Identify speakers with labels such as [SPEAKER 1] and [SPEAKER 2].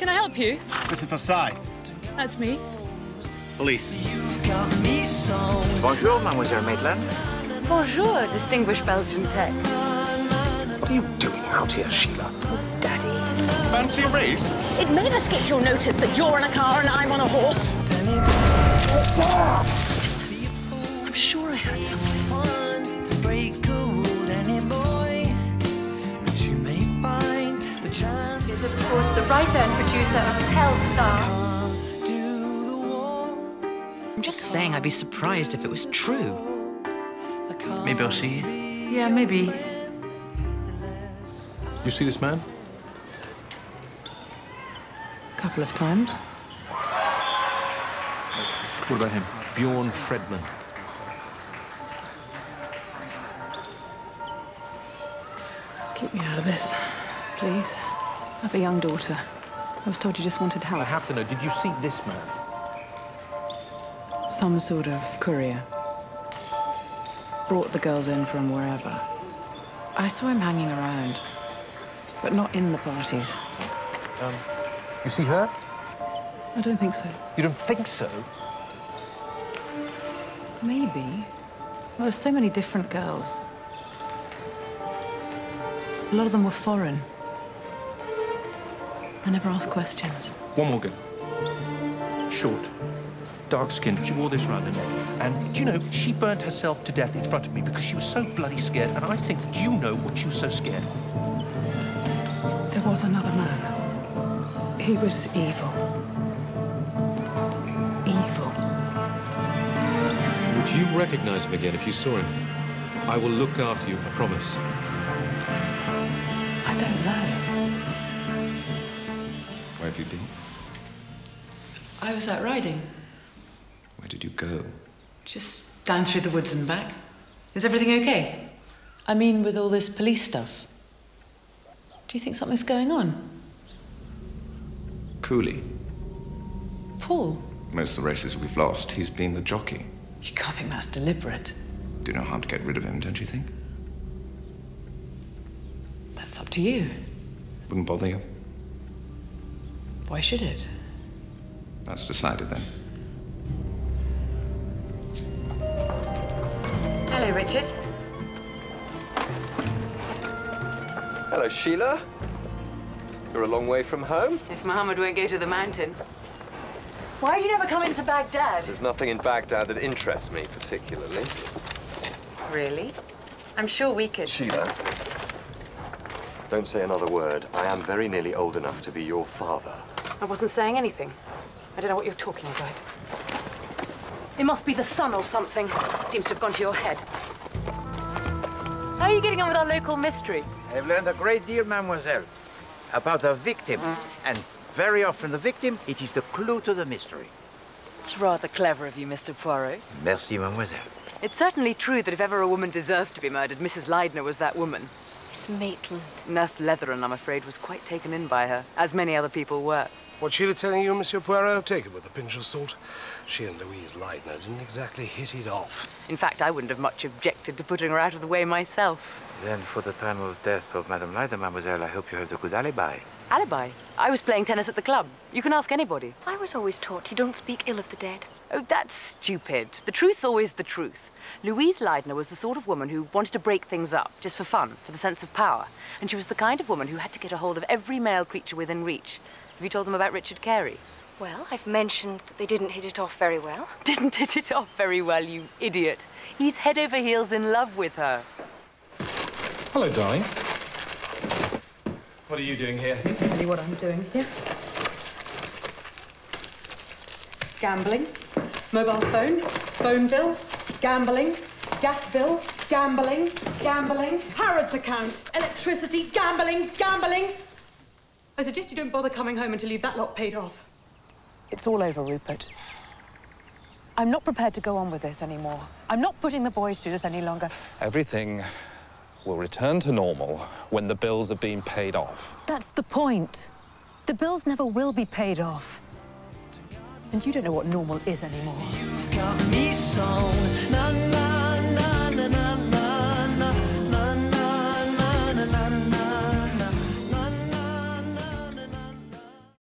[SPEAKER 1] Can I help you?
[SPEAKER 2] Mr. Versailles.
[SPEAKER 1] That's me.
[SPEAKER 2] Police.
[SPEAKER 3] Bonjour, Mademoiselle Maitland.
[SPEAKER 4] Bonjour, distinguished Belgian tech.
[SPEAKER 3] What are you doing out here, Sheila?
[SPEAKER 4] Oh, Daddy.
[SPEAKER 2] Fancy a race?
[SPEAKER 1] It may escape your notice that you're in a car and I'm on a horse. I'm sure I heard something.
[SPEAKER 4] Is, of course, the writer and producer of Telstar.
[SPEAKER 5] I'm just saying I'd be surprised if it was true.
[SPEAKER 6] Maybe I'll see you.
[SPEAKER 5] Yeah, maybe.
[SPEAKER 7] You see this man?
[SPEAKER 5] A couple of times.
[SPEAKER 7] What about him? Bjorn Fredman.
[SPEAKER 5] Keep me out of this, please. I have a young daughter. I was told you just wanted help.
[SPEAKER 7] I have to know, did you see this man?
[SPEAKER 5] Some sort of courier. Brought the girls in from wherever. I saw him hanging around, but not in the parties.
[SPEAKER 7] You see her?
[SPEAKER 5] I don't think so.
[SPEAKER 7] You don't think so?
[SPEAKER 5] Maybe. Well, there's so many different girls. A lot of them were foreign. I never asked questions.
[SPEAKER 7] One more girl. Short, dark-skinned. She wore this round her neck. And, you know, she burnt herself to death in front of me because she was so bloody scared. And I think, do you know what she was so scared of?
[SPEAKER 5] There was another man. He was evil. Evil.
[SPEAKER 8] Would you recognize him again if you saw him? I will look after you, I promise.
[SPEAKER 5] I don't know.
[SPEAKER 9] Where have you been?
[SPEAKER 5] I was out riding.
[SPEAKER 9] Where did you go?
[SPEAKER 5] Just down through the woods and back. Is everything okay? I mean, with all this police stuff. Do you think something's going on?
[SPEAKER 9] Cooley.
[SPEAKER 5] Paul?
[SPEAKER 9] Most of the races we've lost, he's been the jockey.
[SPEAKER 5] You can't think that's deliberate.
[SPEAKER 9] Do you know how to get rid of him, don't you think?
[SPEAKER 5] That's up to you.
[SPEAKER 9] Wouldn't bother you?
[SPEAKER 5] Why should it?
[SPEAKER 9] That's decided then.
[SPEAKER 5] Hello, Richard.
[SPEAKER 10] Hello, Sheila. You're a long way from home.
[SPEAKER 5] If Mohammed won't go to the mountain. Why did you never come into Baghdad?
[SPEAKER 10] There's nothing in Baghdad that interests me particularly.
[SPEAKER 5] Really? I'm sure we could.
[SPEAKER 10] Sheila, don't say another word. I am very nearly old enough to be your father.
[SPEAKER 4] I wasn't saying anything. I don't know what you're talking about. It must be the sun or something. Seems to have gone to your head. How are you getting on with our local mystery?
[SPEAKER 3] I've learned a great deal, mademoiselle, about the victim. And very often the victim, it is the clue to the mystery.
[SPEAKER 4] It's rather clever of you, Mr. Poirot.
[SPEAKER 3] Merci, mademoiselle.
[SPEAKER 4] It's certainly true that if ever a woman deserved to be murdered, Mrs. Leidner was that woman.
[SPEAKER 1] Miss Maitland.
[SPEAKER 4] Nurse Leatheran, I'm afraid, was quite taken in by her, as many other people were.
[SPEAKER 11] What's Sheila telling you, Monsieur Poirot? Take it with a pinch of salt. She and Louise Leidner didn't exactly hit it off.
[SPEAKER 4] In fact, I wouldn't have much objected to putting her out of the way myself.
[SPEAKER 3] Then for the time of death of Madame Leidner, mademoiselle, I hope you have a good alibi.
[SPEAKER 4] Alibi? I was playing tennis at the club. You can ask anybody.
[SPEAKER 1] I was always taught you don't speak ill of the dead.
[SPEAKER 4] Oh, that's stupid. The truth's always the truth. Louise Leidner was the sort of woman who wanted to break things up, just for fun, for the sense of power. And she was the kind of woman who had to get a hold of every male creature within reach. Have you told them about Richard Carey?
[SPEAKER 1] Well, I've mentioned that they didn't hit it off very well.
[SPEAKER 4] Didn't hit it off very well, you idiot. He's head over heels in love with her.
[SPEAKER 8] Hello, darling. What are you doing here?
[SPEAKER 4] I'll tell you what I'm doing here. Gambling, mobile phone, phone bill, gambling, gas bill, gambling, gambling, Harrods account, electricity, gambling, gambling. I suggest you don't bother coming home until you've that lot paid off. It's all over, Rupert. I'm not prepared to go on with this anymore. I'm not putting the boys through this any longer.
[SPEAKER 12] Everything will return to normal when the bills have been paid off.
[SPEAKER 4] That's the point. The bills never will be paid off. And you don't know what normal is anymore.
[SPEAKER 13] You've got me sewn,